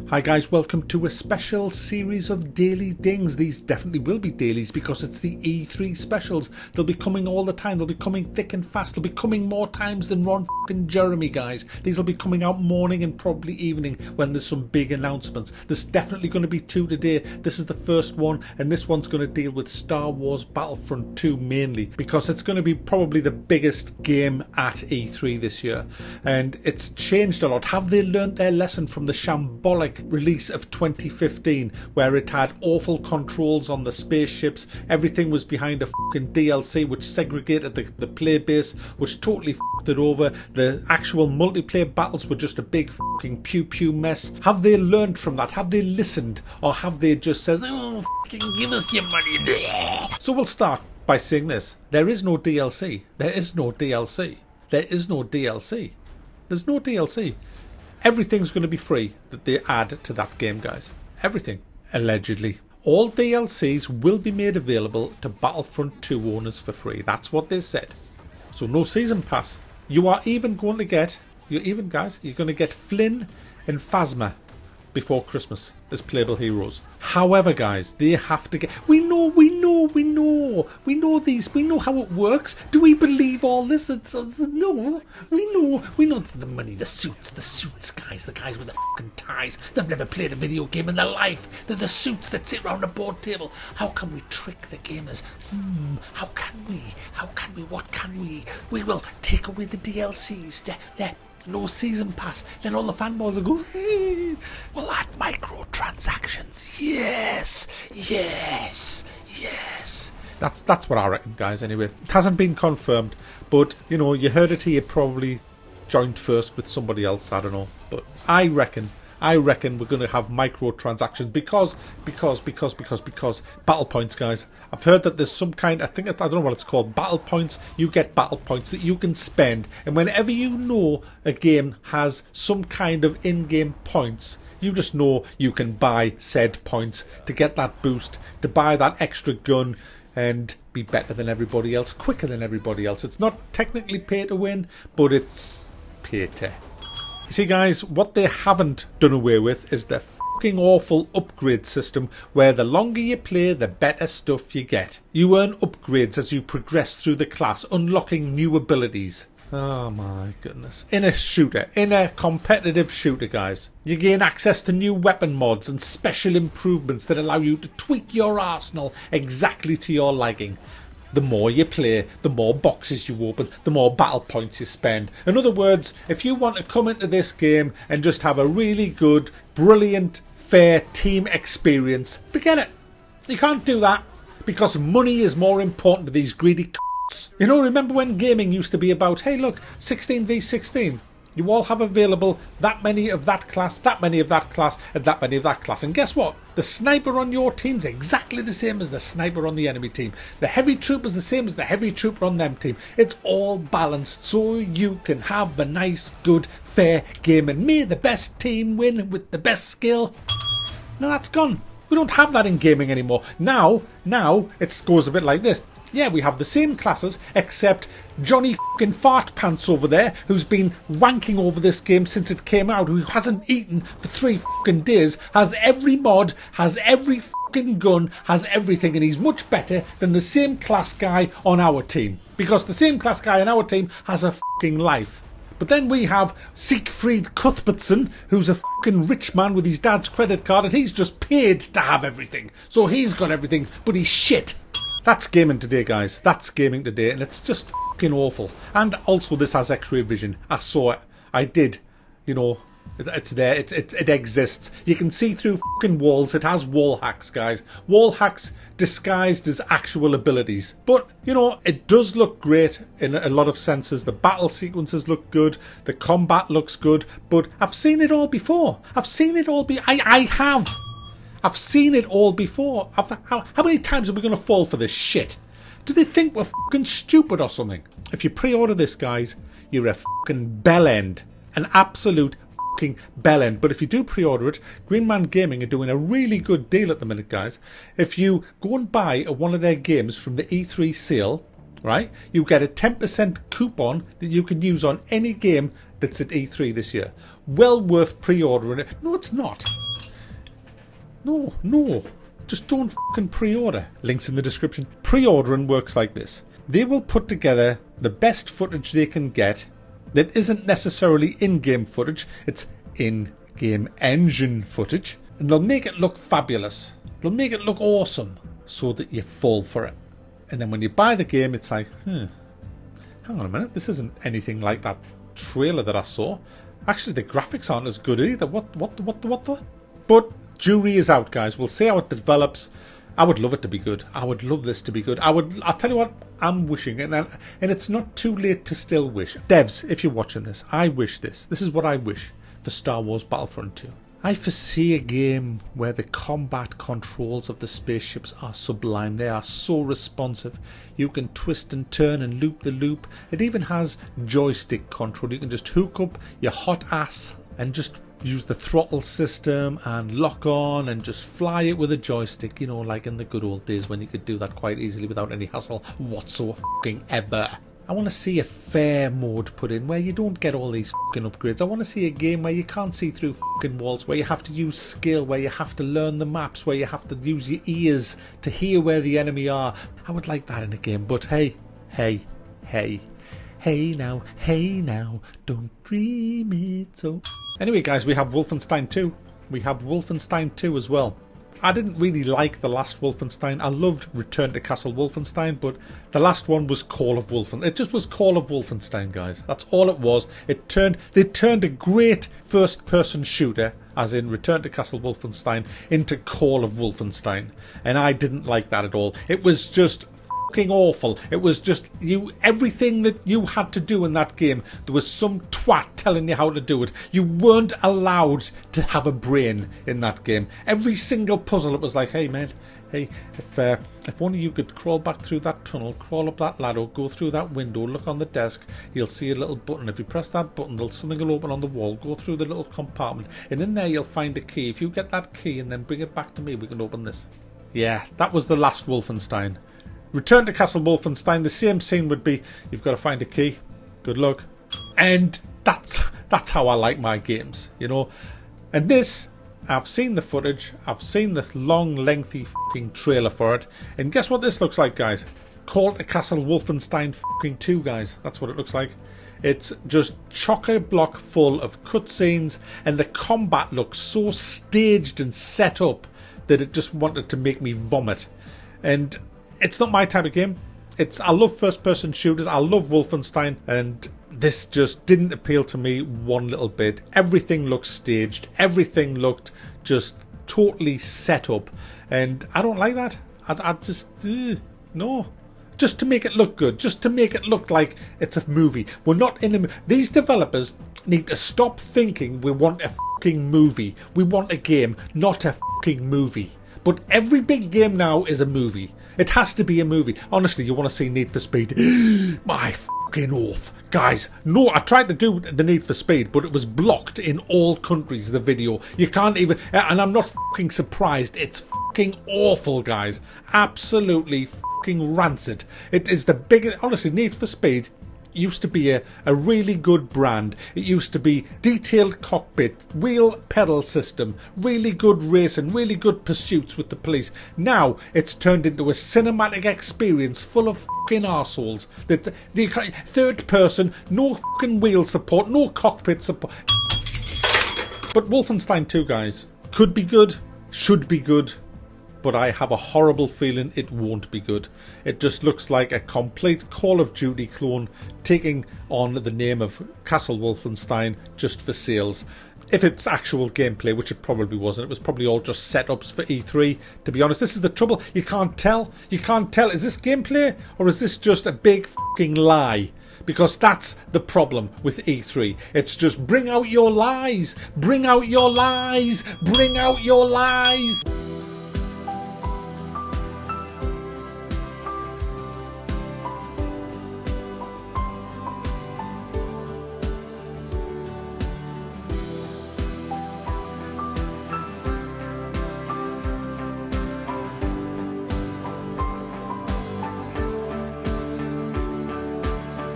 Hi guys, welcome to a special series of daily dings. These definitely will be dailies because it's the E3 specials. They'll be coming all the time. They'll be coming thick and fast. They'll be coming more times than Ron and Jeremy, guys. These will be coming out morning and probably evening when there's some big announcements. There's definitely going to be two today. This is the first one, and this one's going to deal with Star Wars Battlefront 2 mainly because it's going to be probably the biggest game at E3 this year. And it's changed a lot. Have they learnt their lesson from the shambolic release of 2015 where it had awful controls on the spaceships? Everything was behind a fucking DLC which segregated the player base, which totally fucked it over. The actual multiplayer battles were just a big fucking pew pew mess. Have they learned from that? Have they listened? Or have they just said, oh, fucking give us your money? So we'll start by saying this. There is no DLC. There is no DLC. There is no DLC. There's no DLC. Everything's going to be free that they add to that game, guys. Everything. Allegedly. All DLCs will be made available to Battlefront 2 owners for free. That's what they said. So no season pass. You are even going to get, you're going to get Flynn and Phasma before Christmas as playable heroes. However, guys, they have to get... We know how it works. Do we believe all this? No, we know the money, the suits, guys, the guys with the fucking ties. They've never played a video game in their life. They're the suits that sit around a board table. How can we trick the gamers? How can we? What can we? We will take away the DLCs. No season pass. Then all the fanboys will go, hey, we'll add microtransactions. Yes. That's what I reckon, guys, anyway. It hasn't been confirmed, but, you know, you heard it here, probably joined first with somebody else, I don't know. But I reckon we're going to have microtransactions because battle points, guys. I've heard that there's some kind, I don't know what it's called, battle points. You get battle points that you can spend, and whenever you know a game has some kind of in-game points, you just know you can buy said points to get that boost, to buy that extra gun and be better than everybody else, quicker than everybody else. It's not technically pay to win, but it's pay to. You see, guys, what they haven't done away with is the fucking awful upgrade system where the longer you play, the better stuff you get. You earn upgrades as you progress through the class, unlocking new abilities. Oh my goodness. In a competitive shooter, guys, you gain access to new weapon mods and special improvements that allow you to tweak your arsenal exactly to your liking. The more you play, the more boxes you open, the more battle points you spend. In other words, if you want to come into this game and just have a really good, brilliant, fair team experience, forget it. You can't do that because money is more important to these greedy c***s. You know, remember when gaming used to be about, hey look, 16v16. You all have available that many of that class, that many of that class, and that many of that class. And guess what? The sniper on your team's exactly the same as the sniper on the enemy team. The heavy trooper's the same as the heavy trooper on them team. It's all balanced so you can have a nice, good, fair game. And may the best team win with the best skill. No, that's gone. We don't have that in gaming anymore. Now it goes a bit like this. Yeah, we have the same classes, except Johnny fucking Fart Pants over there, who's been wanking over this game since it came out, who hasn't eaten for 3 fucking days, has every mod, has every fucking gun, has everything, and he's much better than the same class guy on our team. Because the same class guy on our team has a fucking life. But then we have Siegfried Cuthbertson, who's a fucking rich man with his dad's credit card, and he's just paid to have everything. So he's got everything, but he's shit. That's gaming today, guys. That's gaming today, and it's just fucking awful. And also, this has X-ray vision. I saw it. I did. You know, it's there. It exists. You can see through fucking walls. It has wall hacks, guys. Wall hacks disguised as actual abilities. But, you know, it does look great in a lot of senses. The battle sequences look good. The combat looks good. But I've seen it all before. I've seen it all I have. I've seen it all before. How many times are we going to fall for this shit? Do they think we're fucking stupid or something? If you pre-order this, guys, you're a fucking bellend. An absolute fucking bellend. But if you do pre-order it, Greenman Gaming are doing a really good deal at the minute, guys. If you go and buy one of their games from the E3 sale, right, you get a 10% coupon that you can use on any game that's at E3 this year. Well worth pre-ordering it. No, it's not. No, no. Just don't fucking pre-order. Links in the description. Pre-ordering works like this. They will put together the best footage they can get that isn't necessarily in-game footage. It's in-game engine footage. And they'll make it look fabulous. They'll make it look awesome so that you fall for it. And then when you buy the game, it's like, hang on a minute. This isn't anything like that trailer that I saw. Actually, the graphics aren't as good either. What the? But jury is out, guys. We'll see how it develops. I would love it to be good. I would love this to be good. I'll tell you what, I'm wishing, and it's not too late to still wish. Devs, if you're watching this, I wish this. This is what I wish for Star Wars Battlefront 2. I foresee a game where the combat controls of the spaceships are sublime. They are so responsive. You can twist and turn and loop the loop. It even has joystick control. You can just hook up your hot ass and just use the throttle system and lock on and just fly it with a joystick, you know, like in the good old days when you could do that quite easily without any hassle whatsoever. I want to see a fair mode put in where you don't get all these fucking upgrades. I want to see a game where you can't see through fucking walls, where you have to use skill, where you have to learn the maps, where you have to use your ears to hear where the enemy are. I would like that in a game, but hey now, don't dream it so. Anyway, guys, we have Wolfenstein 2. We have Wolfenstein 2 as well. I didn't really like the last Wolfenstein. I loved Return to Castle Wolfenstein, but the last one was Call of Wolfenstein. It just was Call of Wolfenstein, guys. That's all it was. They turned a great first-person shooter, as in Return to Castle Wolfenstein, into Call of Wolfenstein. And I didn't like that at all. It was just fucking awful. It was just everything that you had to do in that game, there was some twat telling you how to do it. You weren't allowed to have a brain in that game. Every single puzzle, it was like, hey man, hey, if only you could crawl back through that tunnel, crawl up that ladder, go through that window, look on the desk, you'll see a little button. If you press that button, something will open on the wall. Go through the little compartment, and in there you'll find a key. If you get that key and then bring it back to me, we can open this. Yeah, that was the last Wolfenstein. Return to Castle Wolfenstein, the same scene would be, you've got to find a key, good luck. And that's how I like my games, you know. And this, I've seen the footage, I've seen the long, lengthy fucking trailer for it, and guess what this looks like, guys? Call to Castle Wolfenstein fucking 2, guys. That's what it looks like. It's just chock-a-block full of cutscenes, and the combat looks so staged and set up that it just wanted to make me vomit. And it's not my type of game. I love first-person shooters. I love Wolfenstein, and this just didn't appeal to me one little bit. Everything looked staged. Everything looked just totally set up, and I don't like that. I just no. Just to make it look good. Just to make it look like it's a movie. We're not in a. These developers need to stop thinking we want a fucking movie. We want a game, not a fucking movie. But every big game now is a movie. It has to be a movie. Honestly, you want to see Need for Speed? My fucking oath. Guys, no, I tried to do the Need for Speed, but it was blocked in all countries, the video. You can't even, and I'm not fucking surprised. It's fucking awful, guys. Absolutely fucking rancid. It is the biggest, honestly, Need for Speed used to be a really good brand. It used to be detailed cockpit, wheel pedal system, really good racing, really good pursuits with the police. Now it's turned into a cinematic experience full of fucking arseholes. The third person, no fucking wheel support, no cockpit support. But Wolfenstein 2, guys, could be good, should be good, but I have a horrible feeling it won't be good. It just looks like a complete Call of Duty clone taking on the name of Castle Wolfenstein just for sales. If it's actual gameplay, which it probably wasn't, it was probably all just setups for E3. To be honest, this is the trouble. You can't tell. You can't tell. Is this gameplay or is this just a big fucking lie? Because that's the problem with E3. It's just bring out your lies. Bring out your lies. Bring out your lies.